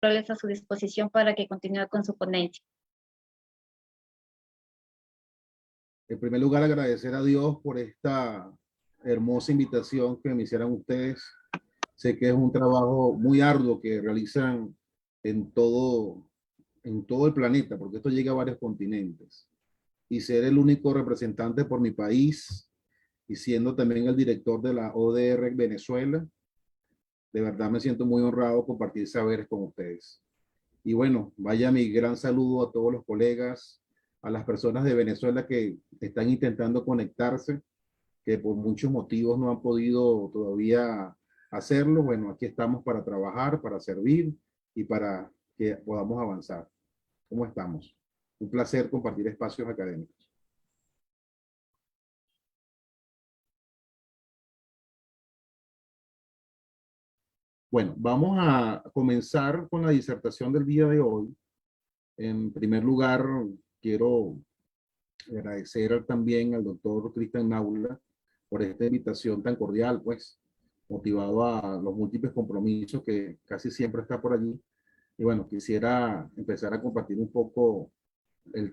a su disposición para que continúe con su ponencia. En primer lugar, agradecer a Dios por esta hermosa invitación que me hicieron ustedes. Sé que es un trabajo muy arduo que realizan en todo el planeta, porque esto llega a varios continentes. Y ser el único representante por mi país y siendo también el director de la ODR Venezuela, de verdad me siento muy honrado compartir saberes con ustedes. Y bueno, vaya mi gran saludo a todos los colegas, a las personas de Venezuela que están intentando conectarse, que por muchos motivos no han podido todavía hacerlo. Bueno, aquí estamos para trabajar, para servir y para que podamos avanzar. ¿Cómo estamos? Un placer compartir espacios académicos. Bueno, vamos a comenzar con la disertación del día de hoy. En primer lugar, quiero agradecer también al doctor Cristian Naula por esta invitación tan cordial, pues, motivado a los múltiples compromisos que casi siempre está por allí. Y bueno, quisiera empezar a compartir un poco el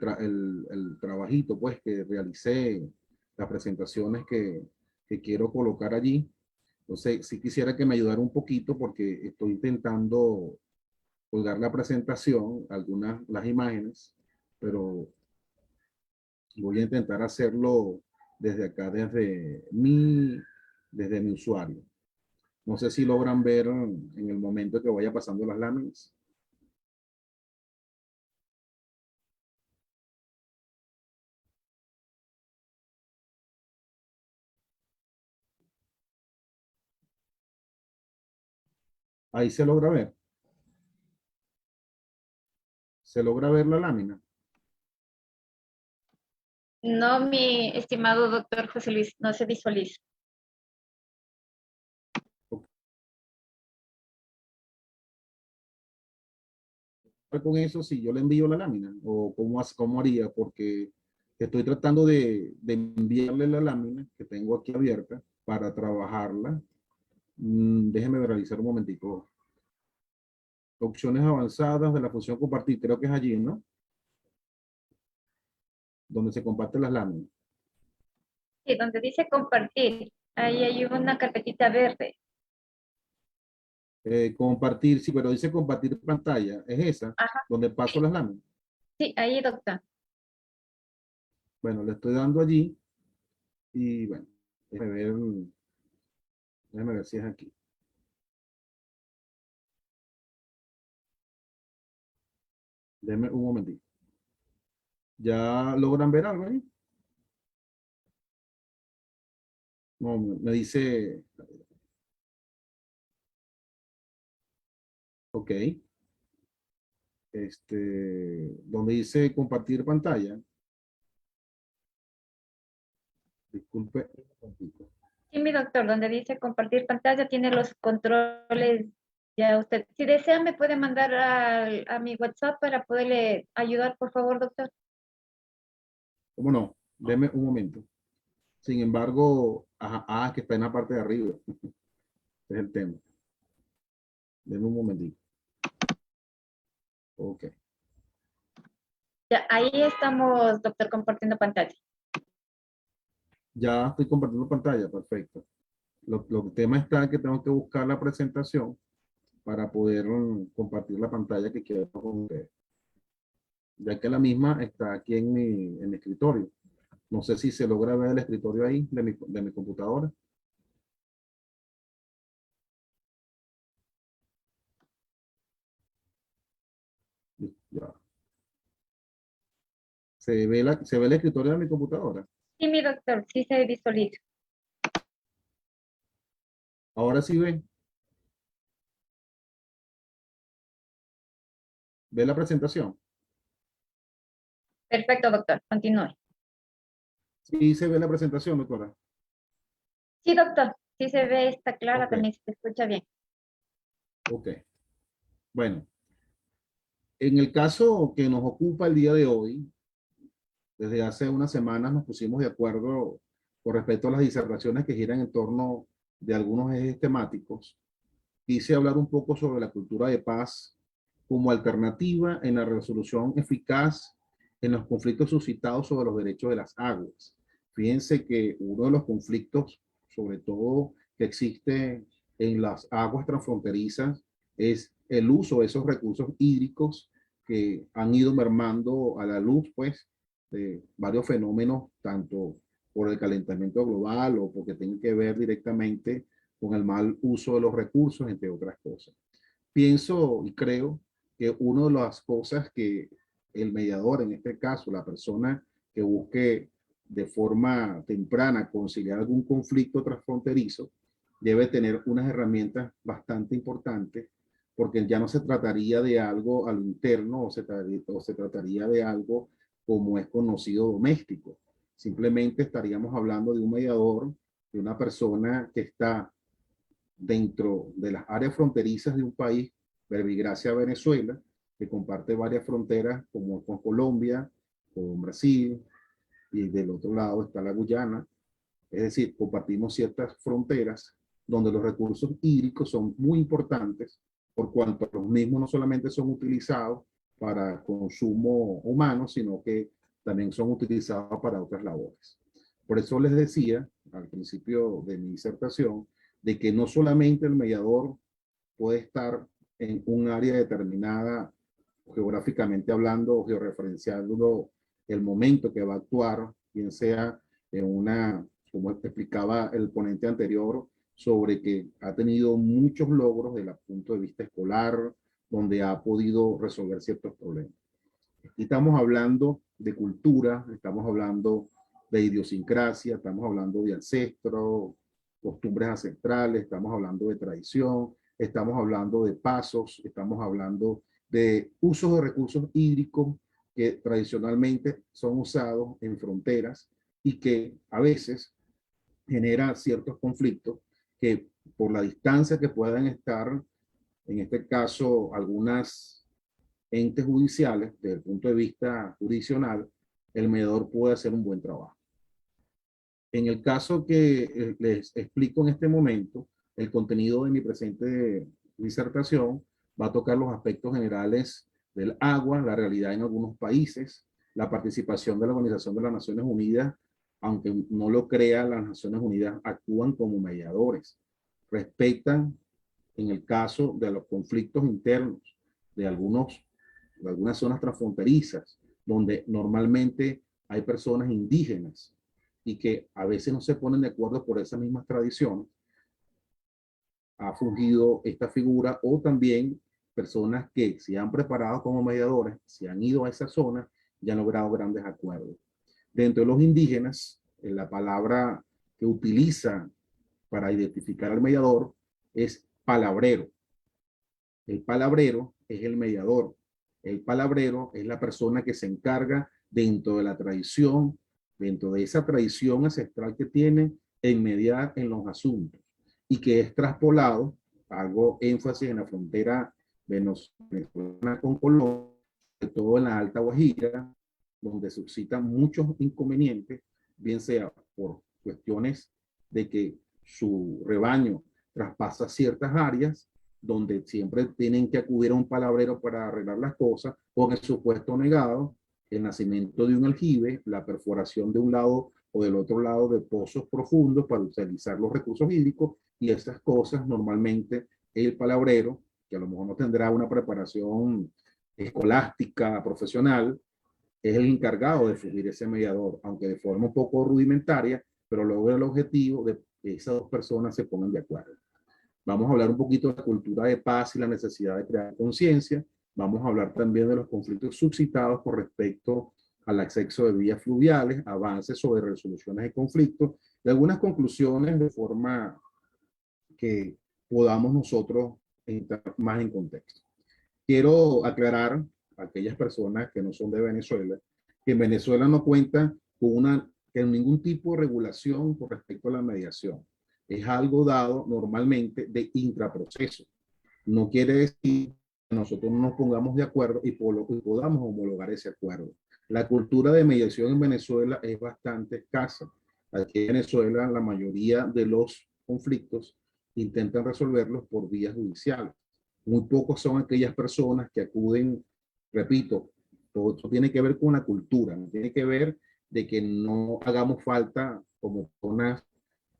trabajito, pues, que realicé, las presentaciones que quiero colocar allí. Entonces, sí quisiera que me ayudara un poquito porque estoy intentando colgar la presentación, algunas las imágenes, pero voy a intentar hacerlo desde acá, desde mi usuario. No sé si logran ver en el momento que vaya pasando las láminas. Ahí se logra ver. Se logra ver la lámina. No, mi estimado doctor José Luis, no se visualiza. Con eso, si yo le envío la lámina, o cómo haría, porque estoy tratando de enviarle la lámina que tengo aquí abierta para trabajarla. Déjeme realizar un momentico. Opciones avanzadas de la función compartir, creo que es allí, ¿no? Donde se comparten las láminas. Sí, donde dice compartir, ahí hay una carpetita verde. Compartir, sí, pero dice compartir pantalla, es esa, Ajá, donde paso las láminas. sí, ahí, doctor. Bueno, le estoy dando allí y bueno, déjeme ver si es aquí. Déjeme un momentito. ¿Ya logran ver algo ahí? No, me dice, ok, donde dice compartir pantalla, disculpe. Sí, mi doctor, donde dice compartir pantalla, tiene los controles. Ya usted, si desea, me puede mandar a mi WhatsApp para poderle ayudar, por favor, doctor. ¿Cómo no? Deme un momento. Sin embargo, es que está en la parte de arriba. Es el tema. Deme un momentito. Ok. Ya, ahí estamos, doctor, compartiendo pantalla. Ya estoy compartiendo pantalla, perfecto. El tema está que tengo que buscar la presentación para poder compartir la pantalla que quiero con ustedes. Ya que la misma está aquí en mi escritorio. No sé si se logra ver el escritorio ahí de mi computadora. Ya. ¿Se ve el escritorio de mi computadora? Sí, mi doctor, sí se visualiza. Ahora sí ve la presentación. Perfecto, doctor, continúe. Sí se ve la presentación, doctora. Sí, doctor, sí se ve, está clara, Ok, también se escucha bien. ok. Bueno, en el caso que nos ocupa el día de hoy, desde hace unas semanas nos pusimos de acuerdo con respecto a las disertaciones que giran en torno de algunos ejes temáticos. Quise hablar un poco sobre la cultura de paz como alternativa en la resolución eficaz en los conflictos suscitados sobre los derechos de las aguas. Fíjense que uno de los conflictos, sobre todo que existe en las aguas transfronterizas, es el uso de esos recursos hídricos que han ido mermando a la luz, pues, de varios fenómenos, tanto por el calentamiento global o porque tienen que ver directamente con el mal uso de los recursos, entre otras cosas. Pienso y creo que una de las cosas que el mediador, en este caso, la persona que busque de forma temprana conciliar algún conflicto transfronterizo, debe tener unas herramientas bastante importantes, porque ya no se trataría de algo a lo interno o se trataría de algo como es conocido doméstico. Simplemente estaríamos hablando de un mediador, de una persona que está dentro de las áreas fronterizas de un país, verbigracia Venezuela, que comparte varias fronteras como con Colombia, con Brasil, y del otro lado está la Guyana. Es decir, compartimos ciertas fronteras donde los recursos hídricos son muy importantes, por cuanto los mismos no solamente son utilizados para consumo humano, sino que también son utilizados para otras labores. Por eso les decía al principio de mi disertación de que no solamente el mediador puede estar en un área determinada, geográficamente hablando, georreferenciando el momento que va a actuar, bien sea en una, como explicaba el ponente anterior, sobre que ha tenido muchos logros desde el punto de vista escolar, donde ha podido resolver ciertos problemas. Aquí estamos hablando de cultura, estamos hablando de idiosincrasia, estamos hablando de ancestros, costumbres ancestrales, estamos hablando de tradición, estamos hablando de pasos, estamos hablando de usos de recursos hídricos que tradicionalmente son usados en fronteras y que a veces genera ciertos conflictos que por la distancia que puedan estar, en este caso algunas entes judiciales, desde el punto de vista jurisdiccional, el mediador puede hacer un buen trabajo. En el caso que les explico en este momento, el contenido de mi presente disertación va a tocar los aspectos generales del agua, la realidad en algunos países, la participación de la Organización de las Naciones Unidas, aunque no lo crea, las Naciones Unidas actúan como mediadores, respetan en el caso de los conflictos internos de algunas zonas transfronterizas, donde normalmente hay personas indígenas y que a veces no se ponen de acuerdo por esas mismas tradiciones, ha fungido esta figura, o también personas que se han preparado como mediadores, se han ido a esa zona y han logrado grandes acuerdos. Dentro de los indígenas, la palabra que utiliza para identificar al mediador es palabrero. El palabrero es el mediador. El palabrero es la persona que se encarga dentro de la tradición, dentro de esa tradición ancestral que tiene, en mediar en los asuntos y que es traspolado, hago énfasis en la frontera venezolana con Colombia, sobre todo en la Alta Guajira, donde suscitan muchos inconvenientes, bien sea por cuestiones de que su rebaño traspasa ciertas áreas, donde siempre tienen que acudir a un palabrero para arreglar las cosas, con el supuesto negado, el nacimiento de un aljibe, la perforación de un lado o del otro lado de pozos profundos para utilizar los recursos hídricos, y esas cosas normalmente el palabrero, que a lo mejor no tendrá una preparación escolástica, profesional, es el encargado de fungir ese mediador, aunque de forma un poco rudimentaria, pero logra el objetivo de que esas dos personas se pongan de acuerdo. Vamos a hablar un poquito de la cultura de paz y la necesidad de crear conciencia. Vamos a hablar también de los conflictos suscitados con respecto al acceso de vías fluviales, avances sobre resoluciones de conflictos, y algunas conclusiones de forma que podamos nosotros entrar más en contexto. Quiero aclarar a aquellas personas que no son de Venezuela, que en Venezuela no cuenta con ningún tipo de regulación con respecto a la mediación. Es algo dado normalmente de intraproceso. No quiere decir que nosotros no nos pongamos de acuerdo y podamos homologar ese acuerdo. La cultura de mediación en Venezuela es bastante escasa. Aquí en Venezuela la mayoría de los conflictos intentan resolverlos por vías judiciales. Muy pocos son aquellas personas que acuden, repito, todo esto tiene que ver con la cultura, ¿no? Tiene que ver de que no hagamos falta como personas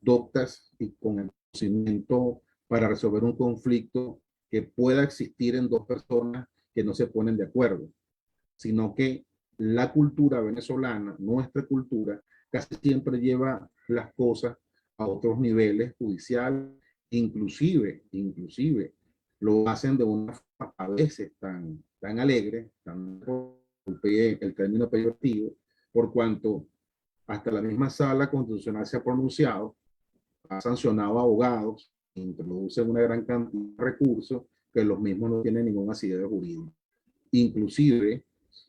doctas y con el conocimiento para resolver un conflicto que pueda existir en dos personas que no se ponen de acuerdo, sino que la cultura venezolana, nuestra cultura, casi siempre lleva las cosas a otros niveles judiciales, inclusive lo hacen de una forma a veces tan alegre, tan el término peyorativo, por cuanto hasta la misma sala constitucional se ha pronunciado, ha sancionado a abogados, introducen una gran cantidad de recursos que los mismos no tienen ningún asidero jurídico. Inclusive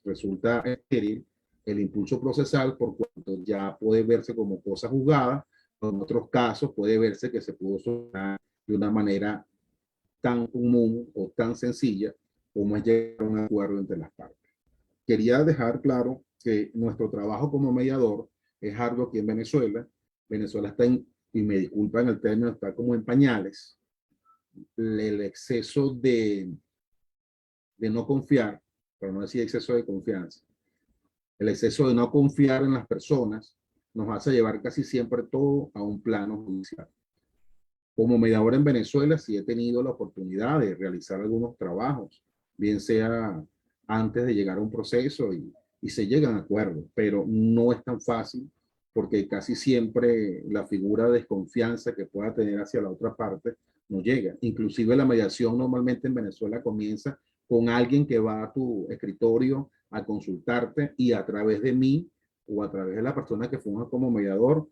resulta estéril el impulso procesal por cuanto ya puede verse como cosa juzgada, o en otros casos puede verse que se pudo solucionar de una manera tan común o tan sencilla como es llegar a un acuerdo entre las partes. Quería dejar claro que nuestro trabajo como mediador es arduo aquí en Venezuela. Venezuela está en, y me disculpan el término, está como en pañales. El exceso de no confiar, pero no decir exceso de confianza, el exceso de no confiar en las personas nos hace llevar casi siempre todo a un plano judicial. Como mediador en Venezuela, sí he tenido la oportunidad de realizar algunos trabajos, bien sea antes de llegar a un proceso y se llegan a acuerdos, pero no es tan fácil porque casi siempre la figura de desconfianza que pueda tener hacia la otra parte no llega. Inclusive la mediación normalmente en Venezuela comienza con alguien que va a tu escritorio a consultarte y a través de mí o a través de la persona que funge como mediador,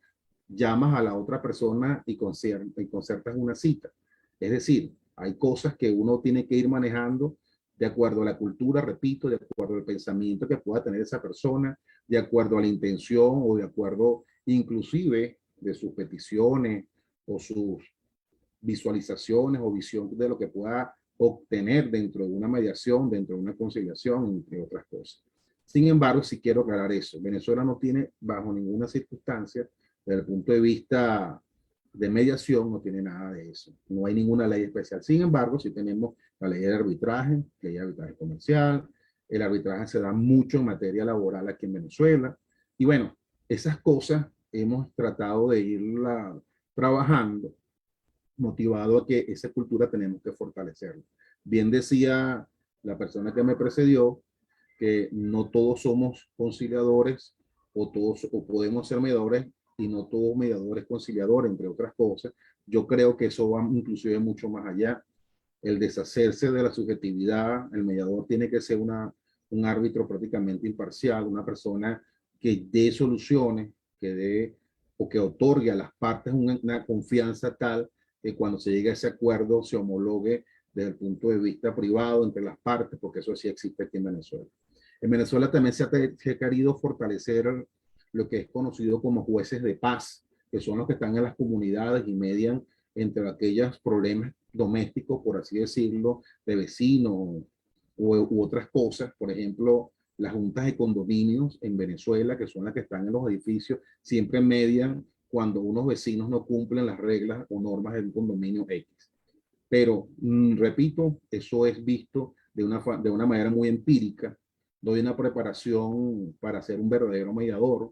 llamas a la otra persona y concertas una cita. Es decir, hay cosas que uno tiene que ir manejando de acuerdo a la cultura, repito, de acuerdo al pensamiento que pueda tener esa persona, de acuerdo a la intención o de acuerdo inclusive de sus peticiones o sus visualizaciones o visión de lo que pueda obtener dentro de una mediación, dentro de una conciliación, entre otras cosas. Sin embargo, sí quiero aclarar eso. Venezuela no tiene bajo ninguna circunstancia, desde el punto de vista de mediación, no tiene nada de eso. No hay ninguna ley especial. Sin embargo, sí tenemos la ley de arbitraje comercial. El arbitraje se da mucho en materia laboral aquí en Venezuela. Y bueno, esas cosas hemos tratado de irla trabajando, motivado a que esa cultura tenemos que fortalecerla. Bien decía la persona que me precedió, que no todos somos conciliadores o todos o podemos ser mediadores y no todos mediadores conciliadores, entre otras cosas. Yo creo que eso va inclusive mucho más allá. El deshacerse de la subjetividad, el mediador tiene que ser un árbitro prácticamente imparcial, una persona que dé soluciones, que dé o que otorgue a las partes una confianza tal que cuando se llegue a ese acuerdo se homologue desde el punto de vista privado entre las partes, porque eso sí existe aquí en Venezuela. En Venezuela también se ha querido fortalecer lo que es conocido como jueces de paz, que son los que están en las comunidades y median entre aquellos problemas domésticos, por así decirlo, de vecinos u otras cosas. Por ejemplo, las juntas de condominios en Venezuela, que son las que están en los edificios, siempre median cuando unos vecinos no cumplen las reglas o normas del condominio X. Pero, repito, eso es visto de una manera muy empírica. No hay una preparación para ser un verdadero mediador.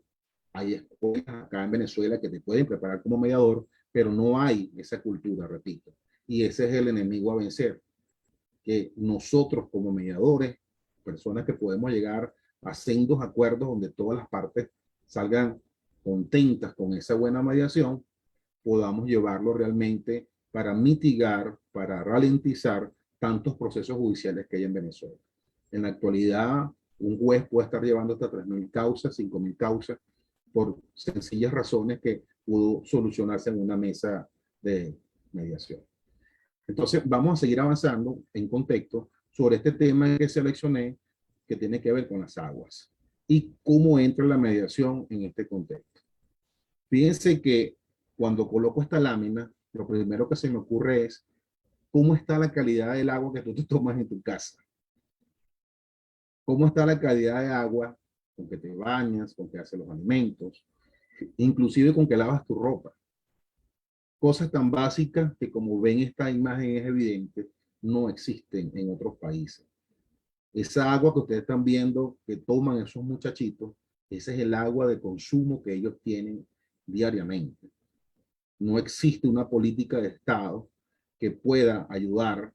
Hay escuelas acá en Venezuela que te pueden preparar como mediador, pero no hay esa cultura, repito. Y ese es el enemigo a vencer, que nosotros como mediadores, personas que podemos llegar a sendos acuerdos donde todas las partes salgan contentas con esa buena mediación, podamos llevarlo realmente para mitigar, para ralentizar tantos procesos judiciales que hay en Venezuela. En la actualidad, un juez puede estar llevando hasta 3.000 causas, 5.000 causas, por sencillas razones que pudo solucionarse en una mesa de mediación. Entonces, vamos a seguir avanzando en contexto sobre este tema que seleccioné, que tiene que ver con las aguas y cómo entra la mediación en este contexto. Fíjense que cuando coloco esta lámina, lo primero que se me ocurre es cómo está la calidad del agua que tú te tomas en tu casa. Cómo está la calidad de agua con que te bañas, con que haces los alimentos, inclusive con que lavas tu ropa. Cosas tan básicas que, como ven esta imagen, es evidente no existen en otros países. Esa agua que ustedes están viendo que toman esos muchachitos, ese es el agua de consumo que ellos tienen diariamente. No existe una política de Estado que pueda ayudar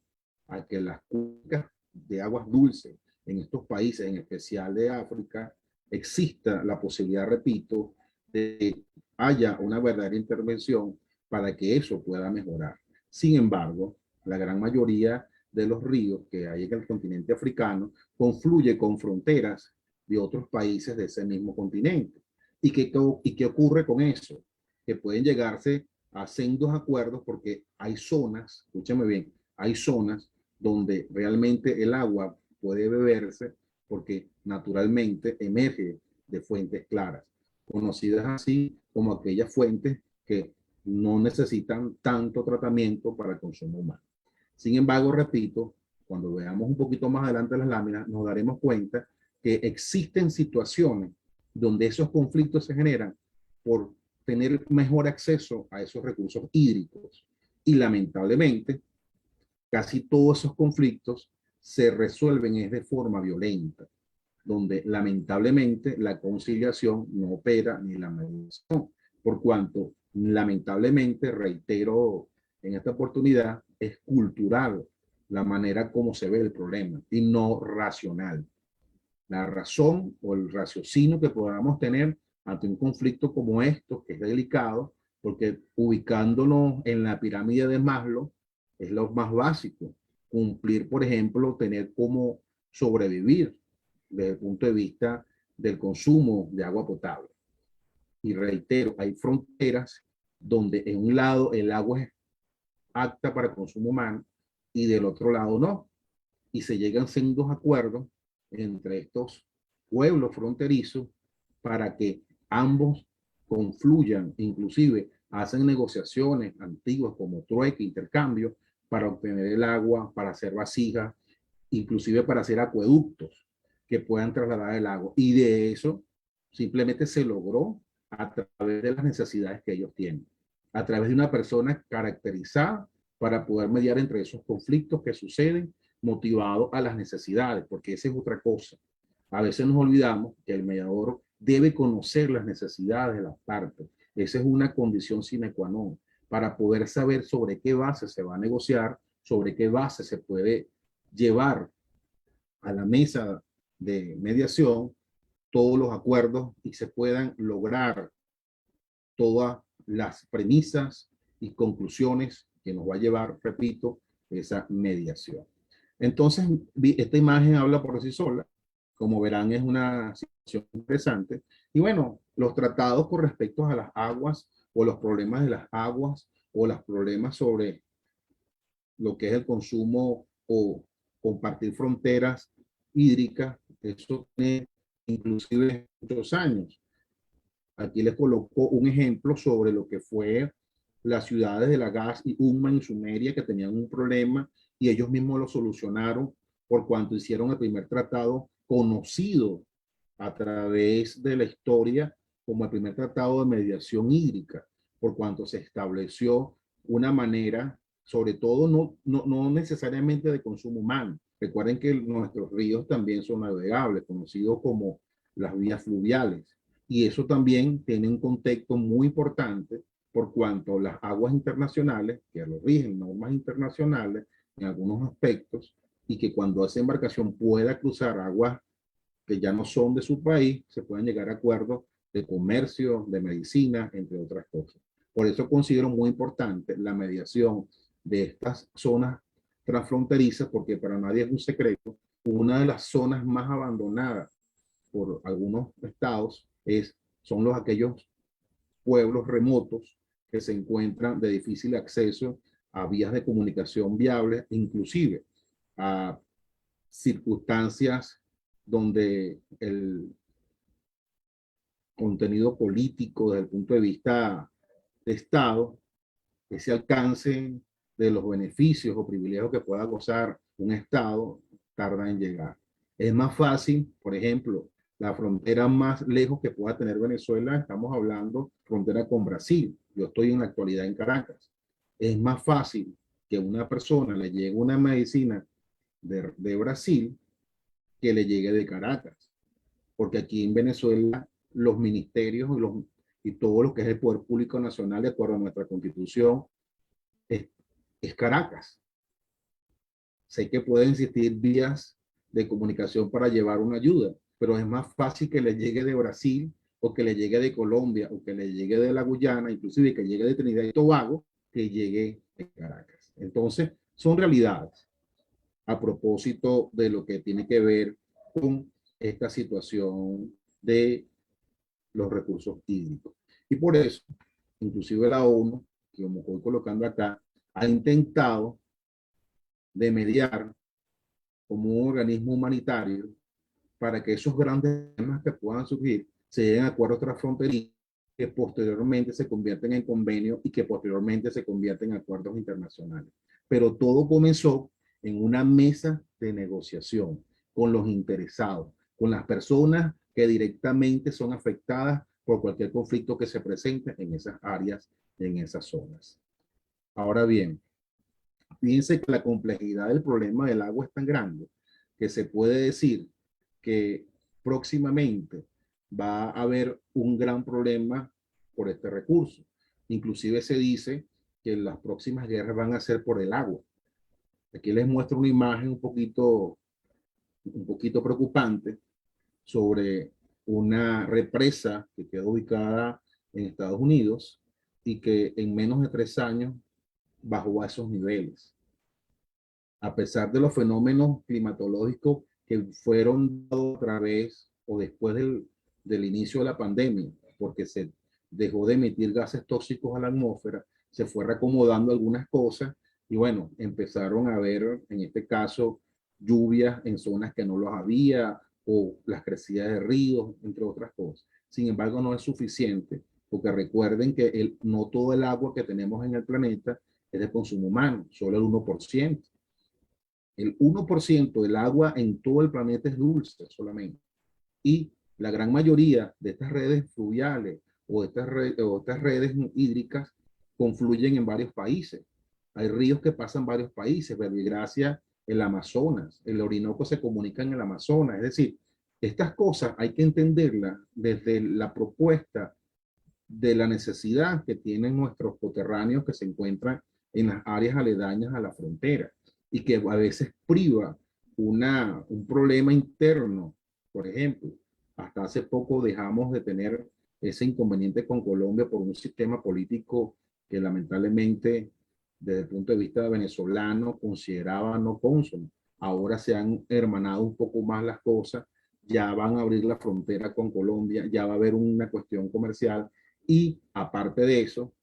a que las cuencas de aguas dulces en estos países, en especial de África, exista la posibilidad, repito, de que haya una verdadera intervención para que eso pueda mejorar. Sin embargo, la gran mayoría de los ríos que hay en el continente africano confluye con fronteras de otros países de ese mismo continente. ¿Y qué ocurre con eso? Que pueden llegarse a sendos acuerdos porque hay zonas, escúchame bien, hay zonas donde realmente el agua puede beberse porque naturalmente emerge de fuentes claras, conocidas así como aquellas fuentes que no necesitan tanto tratamiento para el consumo humano. Sin embargo, repito, cuando veamos un poquito más adelante las láminas, nos daremos cuenta que existen situaciones donde esos conflictos se generan por tener mejor acceso a esos recursos hídricos. Y lamentablemente, casi todos esos conflictos se resuelven es de forma violenta, donde lamentablemente la conciliación no opera ni la mediación, por cuanto lamentablemente, reitero en esta oportunidad, es cultural la manera como se ve el problema y no racional. La razón o el raciocinio que podamos tener ante un conflicto como esto, que es delicado, porque ubicándonos en la pirámide de Maslow, es lo más básico. Cumplir, por ejemplo, tener cómo sobrevivir desde el punto de vista del consumo de agua potable. Y reitero, hay fronteras donde en un lado el agua es apta para el consumo humano y del otro lado no. Y se llegan sendos acuerdos entre estos pueblos fronterizos para que ambos confluyan, inclusive hacen negociaciones antiguas como trueque, intercambio, para obtener el agua, para hacer vasijas, inclusive para hacer acueductos que puedan trasladar el agua. Y de eso simplemente se logró a través de las necesidades que ellos tienen, a través de una persona caracterizada para poder mediar entre esos conflictos que suceden motivado a las necesidades, porque esa es otra cosa. A veces nos olvidamos que el mediador debe conocer las necesidades de las partes. Esa es una condición sine qua non para poder saber sobre qué base se va a negociar, sobre qué base se puede llevar a la mesa de mediación todos los acuerdos y se puedan lograr todas las premisas y conclusiones que nos va a llevar, repito, esa mediación. Entonces, esta imagen habla por sí sola. Como verán, es una situación interesante. Y bueno, los tratados con respecto a las aguas o los problemas de las aguas o los problemas sobre lo que es el consumo o compartir fronteras hídricas, eso tiene inclusive muchos años. Aquí les coloco un ejemplo sobre lo que fue las ciudades de Lagash y Umma en Sumeria, que tenían un problema y ellos mismos lo solucionaron por cuanto hicieron el primer tratado conocido a través de la historia como el primer tratado de mediación hídrica, por cuanto se estableció una manera, sobre todo no necesariamente de consumo humano. Recuerden que nuestros ríos también son navegables, conocidos como las vías fluviales. Y eso también tiene un contexto muy importante por cuanto las aguas internacionales, que lo rigen normas internacionales en algunos aspectos, y que cuando esa embarcación pueda cruzar aguas que ya no son de su país, se pueden llegar a acuerdos de comercio, de medicina, entre otras cosas. Por eso considero muy importante la mediación de estas zonas transfronterizas, porque para nadie es un secreto, una de las zonas más abandonadas por algunos estados son aquellos pueblos remotos que se encuentran de difícil acceso a vías de comunicación viables, inclusive a circunstancias donde el contenido político desde el punto de vista de Estado, ese alcance de los beneficios o privilegios que pueda gozar un Estado, tarda en llegar. Es más fácil, por ejemplo, la frontera más lejos que pueda tener Venezuela, estamos hablando frontera con Brasil. Yo estoy en la actualidad en Caracas. Es más fácil que a una persona le llegue una medicina de Brasil que le llegue de Caracas. Porque aquí en Venezuela los ministerios y todo lo que es el poder público nacional, de acuerdo a nuestra constitución, es, es Caracas. Sé que pueden existir vías de comunicación para llevar una ayuda, pero es más fácil que le llegue de Brasil o que le llegue de Colombia o que le llegue de la Guyana, inclusive que llegue de Trinidad y Tobago, que llegue de Caracas. Entonces, son realidades a propósito de lo que tiene que ver con esta situación de los recursos hídricos. Y por eso, inclusive la ONU, que como estoy colocando acá, ha intentado de mediar como un organismo humanitario para que esos grandes temas que puedan surgir se lleguen a acuerdos transfronterizos que posteriormente se convierten en convenios y que posteriormente se convierten en acuerdos internacionales. Pero todo comenzó en una mesa de negociación con los interesados, con las personas que directamente son afectadas por cualquier conflicto que se presente en esas áreas, en esas zonas. Ahora bien, fíjense que la complejidad del problema del agua es tan grande que se puede decir que próximamente va a haber un gran problema por este recurso. Inclusive se dice que las próximas guerras van a ser por el agua. Aquí les muestro una imagen un poquito preocupante sobre una represa que queda ubicada en Estados Unidos y que en menos de 3 años bajó a esos niveles. A pesar de los fenómenos climatológicos que fueron a través o después del inicio de la pandemia, porque se dejó de emitir gases tóxicos a la atmósfera, se fue reacomodando algunas cosas y bueno, empezaron a haber, en este caso, lluvias en zonas que no los había o las crecidas de ríos, entre otras cosas. Sin embargo, no es suficiente, porque recuerden que no todo el agua que tenemos en el planeta es de consumo humano, solo el 1%. El 1% del agua en todo el planeta es dulce solamente. Y la gran mayoría de estas redes fluviales o estas redes hídricas confluyen en varios países. Hay ríos que pasan varios países, Verbigracia, el Amazonas, el Orinoco se comunica en el Amazonas. Es decir, estas cosas hay que entenderlas desde la propuesta de la necesidad que tienen nuestros coterráneos que se encuentran en las áreas aledañas a la frontera y que a veces priva un problema interno. Por ejemplo, hasta hace poco dejamos de tener ese inconveniente con Colombia por un sistema político que lamentablemente desde el punto de vista venezolano consideraba no cónsono. Ahora se han hermanado un poco más las cosas, ya van a abrir la frontera con Colombia, ya va a haber una cuestión comercial y aparte de eso,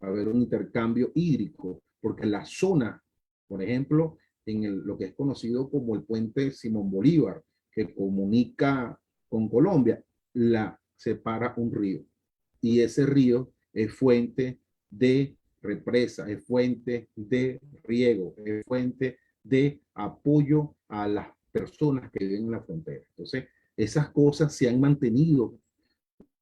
va a haber un intercambio hídrico, porque la zona, por ejemplo, lo que es conocido como el puente Simón Bolívar, que comunica con Colombia, la separa un río. Y ese río es fuente de represa, es fuente de riego, es fuente de apoyo a las personas que viven en la frontera. Entonces, esas cosas se han mantenido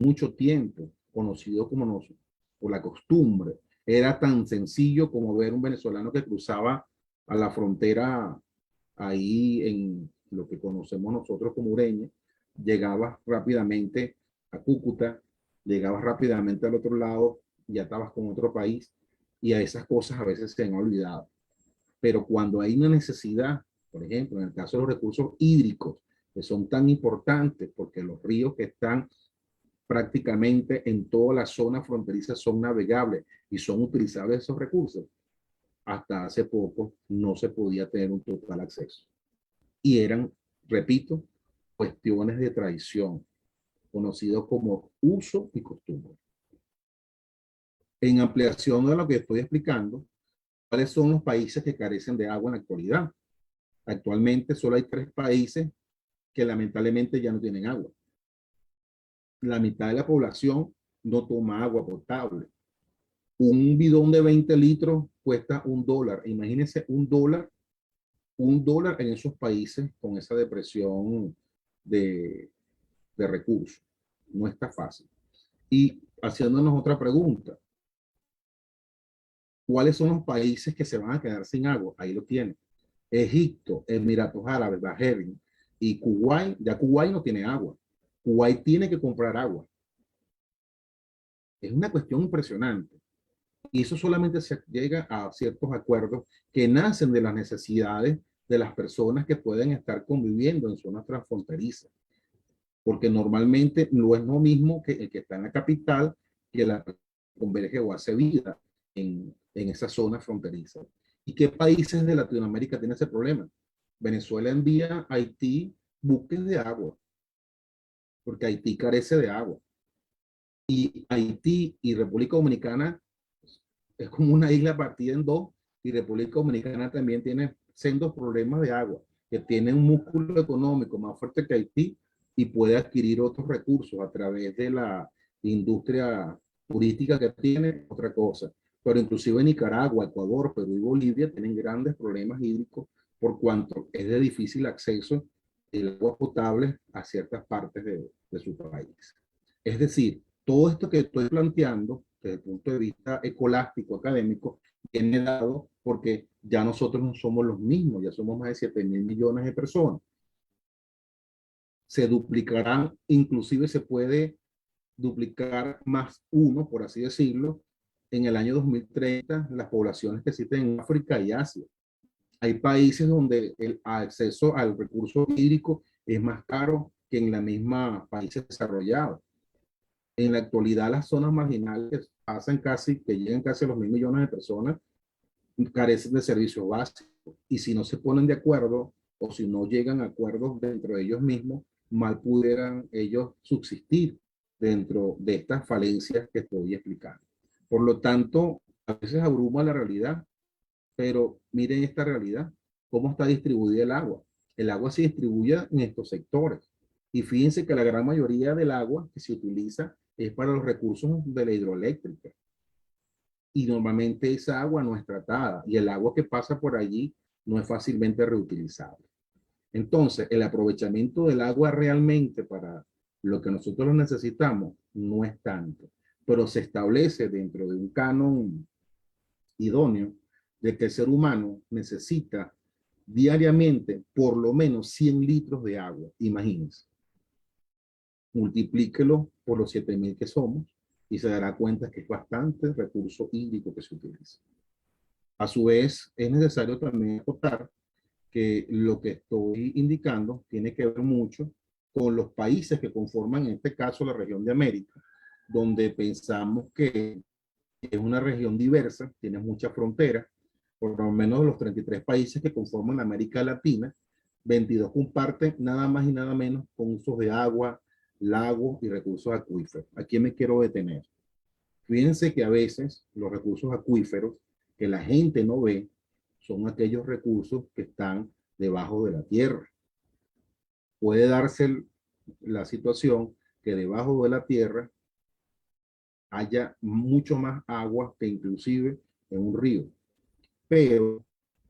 mucho tiempo, conocido como nosotros, por la costumbre. Era tan sencillo como ver un venezolano que cruzaba a la frontera ahí en lo que conocemos nosotros como Ureña, llegabas rápidamente a Cúcuta, llegabas rápidamente al otro lado, ya estabas con otro país y a esas cosas a veces se han olvidado. Pero cuando hay una necesidad, por ejemplo, en el caso de los recursos hídricos, que son tan importantes porque los ríos que están prácticamente en toda la zona fronteriza son navegables y son utilizables esos recursos. Hasta hace poco no se podía tener un total acceso. Y eran, repito, cuestiones de tradición, conocido como uso y costumbre. En ampliación de lo que estoy explicando, ¿cuáles son los países que carecen de agua en la actualidad? Actualmente solo hay 3 países que lamentablemente ya no tienen agua. La mitad de la población no toma agua potable. Un bidón de 20 litros cuesta $1. Imagínense $1 en esos países con esa depresión de, de recursos. No está fácil. Y haciéndonos otra pregunta, ¿Cuáles son los países que se van a quedar sin agua? Ahí lo tienen. Egipto, Emiratos Árabes, Bahrein y Kuwait. Ya Kuwait no tiene agua. Kuwait tiene que comprar agua. Es una cuestión impresionante. Y eso solamente se llega a ciertos acuerdos que nacen de las necesidades de las personas que pueden estar conviviendo en zonas transfronterizas. Porque normalmente no es lo mismo que el que está en la capital que la que converge o hace vida en esa zona fronteriza. ¿Y qué países de Latinoamérica tienen ese problema? Venezuela envía a Haití buques de agua, porque Haití carece de agua. Y Haití y República Dominicana es como una isla partida en dos, y República Dominicana también tiene sendos problemas de agua, que tiene un músculo económico más fuerte que Haití y puede adquirir otros recursos a través de la industria turística que tiene, otra cosa. Pero inclusive Nicaragua, Ecuador, Perú y Bolivia tienen grandes problemas hídricos por cuanto es de difícil acceso el agua potable a ciertas partes de su país. Es decir, todo esto que estoy planteando desde el punto de vista escolástico, académico, viene dado porque ya nosotros no somos los mismos, ya somos más de 7.000 millones de personas. Se duplicarán, inclusive se puede duplicar más uno, por así decirlo, en el año 2030, las poblaciones que existen en África y Asia. Hay países donde el acceso al recurso hídrico es más caro que en la misma países desarrollados. En la actualidad, las zonas marginales pasan casi, que llegan casi a los 1.000 millones de personas, carecen de servicios básicos. Y si no se ponen de acuerdo o si no llegan a acuerdos dentro de ellos mismos, mal pudieran ellos subsistir dentro de estas falencias que estoy explicando. Por lo tanto, a veces abruma la realidad, pero miren esta realidad, cómo está distribuida el agua. El agua se distribuye en estos sectores. Y fíjense que la gran mayoría del agua que se utiliza es para los recursos de la hidroeléctrica. Y normalmente esa agua no es tratada y el agua que pasa por allí no es fácilmente reutilizable. Entonces, el aprovechamiento del agua realmente para lo que nosotros lo necesitamos no es tanto, pero se establece dentro de un canon idóneo de que el ser humano necesita diariamente por lo menos 100 litros de agua. Imagínense, multiplíquelo por los 7.000 que somos y se dará cuenta que es bastante recurso hídrico que se utiliza. A su vez, es necesario también acotar que lo que estoy indicando tiene que ver mucho con los países que conforman, en este caso, la región de América, donde pensamos que es una región diversa, tiene muchas fronteras, por lo menos de los 33 países que conforman América Latina, 22 comparten nada más y nada menos con usos de agua, lagos y recursos acuíferos. Aquí me quiero detener. Fíjense que a veces los recursos acuíferos que la gente no ve son aquellos recursos que están debajo de la tierra. Puede darse la situación que debajo de la tierra haya mucho más agua que inclusive en un río. Pero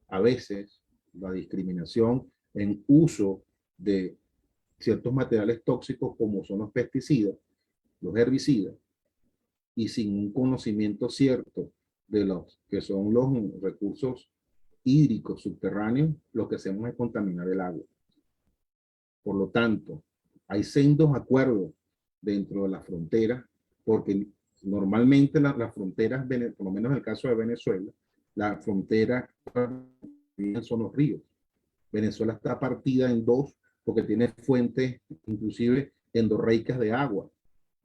a veces la discriminación en uso de ciertos materiales tóxicos como son los pesticidas, los herbicidas, y sin un conocimiento cierto de los que son los recursos hídricos subterráneos, lo que hacemos es contaminar el agua. Por lo tanto, hay sendos acuerdos dentro de la frontera, porque normalmente las fronteras, por lo menos en el caso de Venezuela, la frontera son los ríos. Venezuela está partida en dos porque tiene fuentes inclusive endorreicas de agua.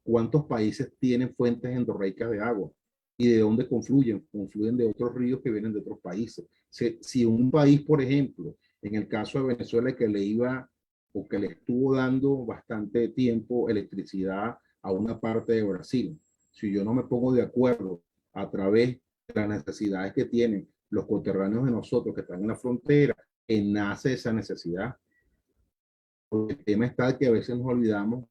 ¿Cuántos países tienen fuentes endorreicas de agua? ¿Y de dónde confluyen? Confluyen de otros ríos que vienen de otros países. Si un país, por ejemplo, en el caso de Venezuela, que le iba o que le estuvo dando bastante tiempo electricidad a una parte de Brasil, si yo no me pongo de acuerdo a través de las necesidades que tienen los coterráneos de nosotros que están en la frontera, nace esa necesidad. El tema está que a veces nos olvidamos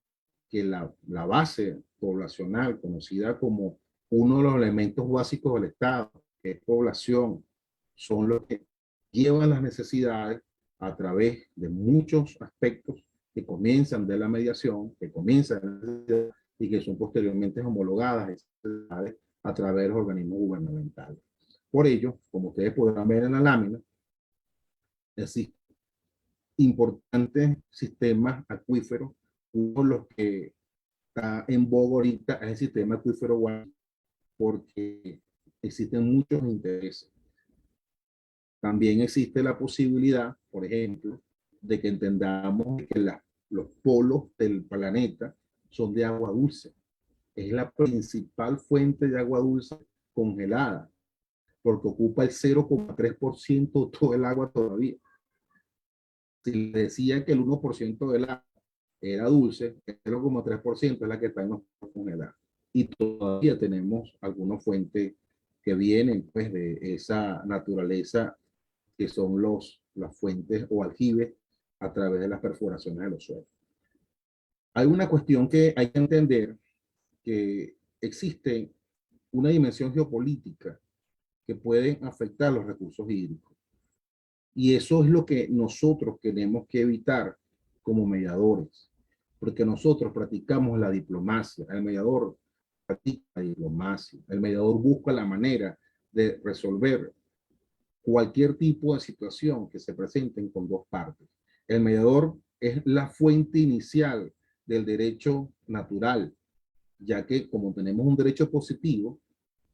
que la base poblacional, conocida como uno de los elementos básicos del Estado, que es población, son los que llevan las necesidades a través de muchos aspectos que comienzan de la mediación, que comienzan y que son posteriormente homologadas a través de los organismos gubernamentales. Por ello, como ustedes podrán ver en la lámina, existen importantes sistemas acuíferos. Uno de los que está en boga ahorita es el sistema acuífero Guayaquil, porque existen muchos intereses. También existe la posibilidad, por ejemplo, de que entendamos que los polos del planeta son de agua dulce. Es la principal fuente de agua dulce congelada, porque ocupa el 0,3% de todo el agua todavía. Si decía que el 1% del agua era dulce, el 0,3% es la que está en los congelados. Y todavía tenemos algunas fuentes que vienen pues de esa naturaleza, que son las fuentes o aljibes a través de las perforaciones de los suelos. Hay una cuestión que hay que entender, que existe una dimensión geopolítica que puede afectar los recursos hídricos. Y eso es lo que nosotros tenemos que evitar como mediadores, porque nosotros practicamos la diplomacia, el mediador practica la diplomacia, el mediador busca la manera de resolver cualquier tipo de situación que se presenten con dos partes. El mediador es la fuente inicial del derecho natural, ya que como tenemos un derecho positivo,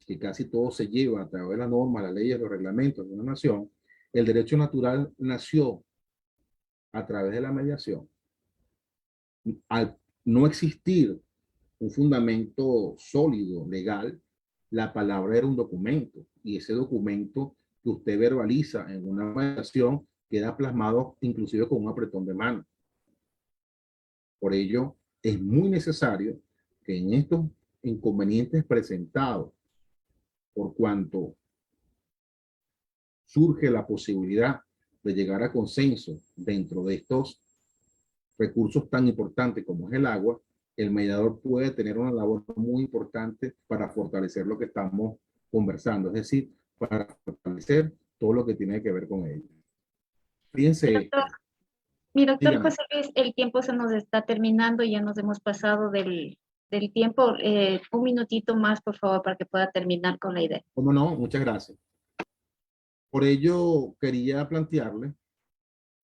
que casi todo se lleva a través de las normas, las leyes, los reglamentos de una nación, el derecho natural nació a través de la mediación. Al no existir un fundamento sólido, legal, la palabra era un documento, y ese documento que usted verbaliza en una mediación queda plasmado inclusive con un apretón de mano. Por ello, es muy necesario que en estos inconvenientes presentados, por cuanto surge la posibilidad de llegar a consenso dentro de estos recursos tan importantes como es el agua, el mediador puede tener una labor muy importante para fortalecer lo que estamos conversando, es decir, para fortalecer todo lo que tiene que ver con ello. Fíjense Doctor, esto, mi doctor dígame. José Luis, el tiempo se nos está terminando, ya nos hemos pasado del tiempo. Un minutito más, por favor, para que pueda terminar con la idea. ¿Cómo no? Muchas gracias. Por ello, quería plantearle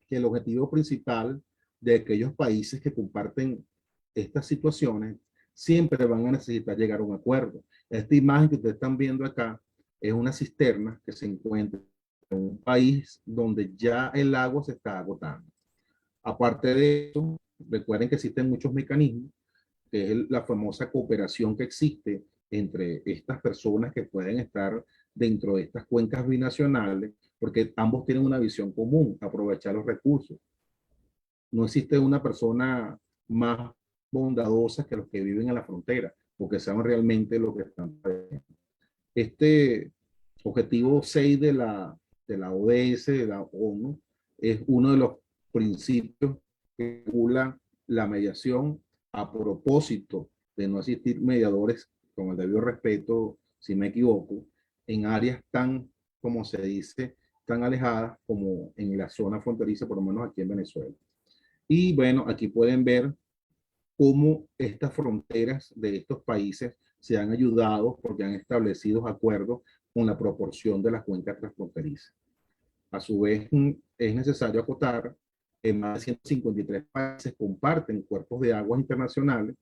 que el objetivo principal de aquellos países que comparten estas situaciones siempre van a necesitar llegar a un acuerdo. Esta imagen que ustedes están viendo acá es una cisterna que se encuentra en un país donde ya el agua se está agotando. Aparte de eso, recuerden que existen muchos mecanismos, que es la famosa cooperación que existe entre estas personas que pueden estar dentro de estas cuencas binacionales, porque ambos tienen una visión común, aprovechar los recursos. No existe una persona más bondadosa que los que viven en la frontera, porque saben realmente lo que están haciendo. Este objetivo 6 de la ODS, de la ONU, es uno de los principios que regulan la mediación a propósito de no existir mediadores, con el debido respeto, si me equivoco, en áreas tan, como se dice, tan alejadas como en la zona fronteriza, por lo menos aquí en Venezuela. Y bueno, aquí pueden ver cómo estas fronteras de estos países se han ayudado porque han establecido acuerdos con la proporción de las cuencas transfronterizas. A su vez, es necesario acotar que más de 153 países comparten cuerpos de aguas internacionales,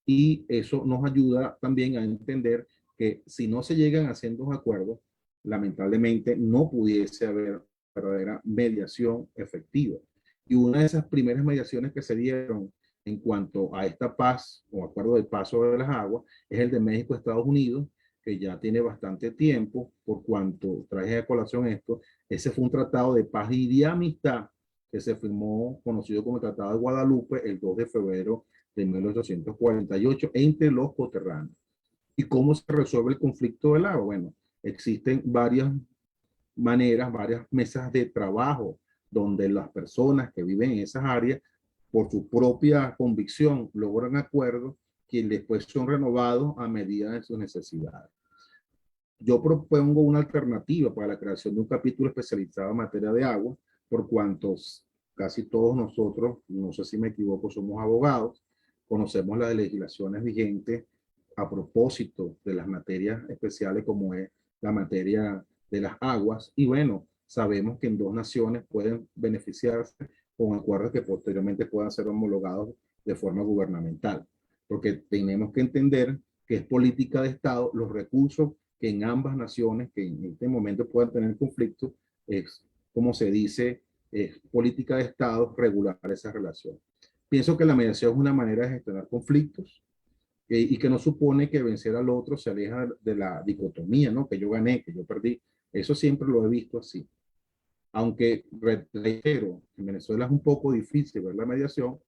y eso nos ayuda también a entender que si no se llegan haciendo acuerdos, lamentablemente no pudiese haber verdadera mediación efectiva. Y una de esas primeras mediaciones que se dieron en cuanto a esta paz o acuerdo de paso de las aguas es el de México-Estados Unidos, que ya tiene bastante tiempo. Por cuanto traje a colación esto, ese fue un tratado de paz y de amistad que se firmó, conocido como el Tratado de Guadalupe, el 2 de febrero de 1848 entre los coterráneos. ¿Y cómo se resuelve el conflicto del agua? Bueno, existen varias maneras, varias mesas de trabajo donde las personas que viven en esas áreas, por su propia convicción, logran acuerdos que después son renovados a medida de sus necesidades. Yo propongo una alternativa para la creación de un capítulo especializado en materia de agua, por cuantos casi todos nosotros, no sé si me equivoco, somos abogados, conocemos las legislaciones vigentes a propósito de las materias especiales como es la materia de las aguas. Y bueno, sabemos que en 2 naciones pueden beneficiarse con acuerdos que posteriormente puedan ser homologados de forma gubernamental. Porque tenemos que entender que es política de Estado los recursos que en ambas naciones que en este momento puedan tener conflicto, es, como se dice, es política de Estado regular esa relación. Pienso que la mediación es una manera de gestionar conflictos y que no supone que vencer al otro se aleja de la dicotomía, ¿no? Que yo gané, que yo perdí. Eso siempre lo he visto así. Aunque, reitero, en Venezuela es un poco difícil ver la mediación,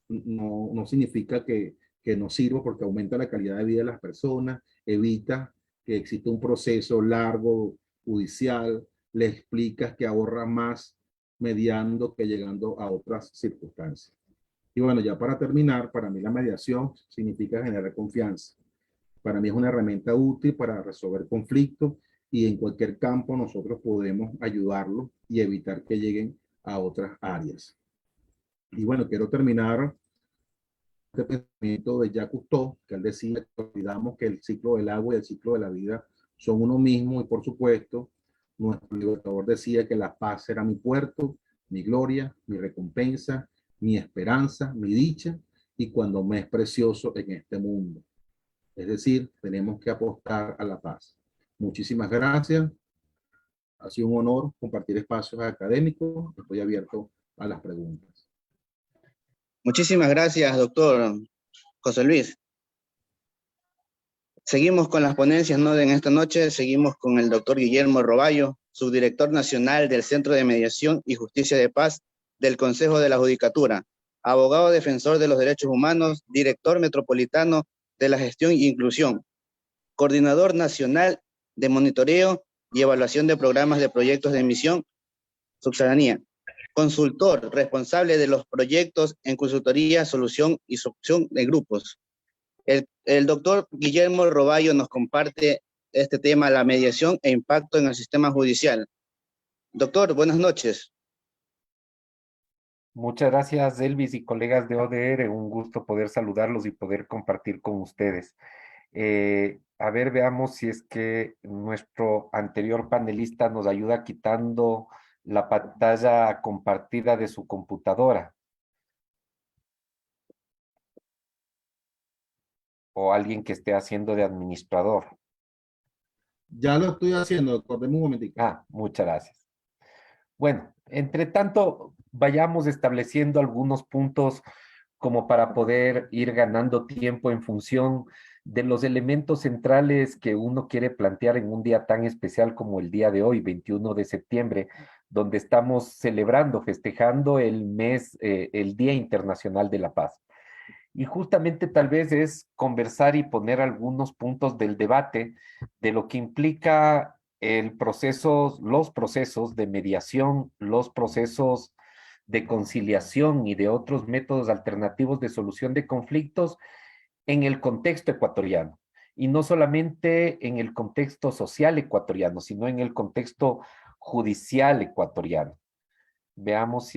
no significa que no sirva porque aumenta la calidad de vida de las personas, evita que exista un proceso largo, judicial, le explicas que ahorra más mediando que llegando a otras circunstancias. Y bueno, ya para terminar, para mí la mediación significa generar confianza. Para mí es una herramienta útil para resolver conflictos y en cualquier campo nosotros podemos ayudarlos y evitar que lleguen a otras áreas. Y bueno, quiero terminar este pensamiento de Jacques Cousteau, que él decía que olvidamos que el ciclo del agua y el ciclo de la vida son uno mismo y por supuesto, nuestro libertador decía que la paz será mi puerto, mi gloria, mi recompensa, mi esperanza, mi dicha y cuando me es precioso en este mundo. Es decir, tenemos que apostar a la paz. Muchísimas gracias. Ha sido un honor compartir espacios académicos. Estoy abierto a las preguntas. Muchísimas gracias, doctor José Luis. Seguimos con las ponencias, ¿no? En esta noche seguimos con el doctor Guillermo Roballo, subdirector nacional del Centro de Mediación y Justicia de Paz del Consejo de la Judicatura, abogado defensor de los derechos humanos, director metropolitano de la gestión e inclusión, coordinador nacional de monitoreo y evaluación de programas de proyectos de emisión, subciudadanía, consultor responsable de los proyectos en consultoría, solución y solución de grupos. El doctor Guillermo Roballo nos comparte este tema, la mediación e impacto en el sistema judicial. Doctor, buenas noches. Muchas gracias, Elvis y colegas de ODR. Un gusto poder saludarlos y poder compartir con ustedes. A ver, veamos si es que nuestro anterior panelista nos ayuda quitando la pantalla compartida de su computadora. O alguien que esté haciendo de administrador. Ya lo estoy haciendo, doctor. Deme un momentito. Muchas gracias. Bueno, entre tanto, vayamos estableciendo algunos puntos como para poder ir ganando tiempo en función de los elementos centrales que uno quiere plantear en un día tan especial como el día de hoy, 21 de septiembre, donde estamos celebrando, festejando el mes, el Día Internacional de la Paz. Y justamente tal vez es conversar y poner algunos puntos del debate de lo que implica los procesos de mediación, los procesos de conciliación y de otros métodos alternativos de solución de conflictos en el contexto ecuatoriano. Y no solamente en el contexto social ecuatoriano, sino en el contexto judicial ecuatoriano. Veamos si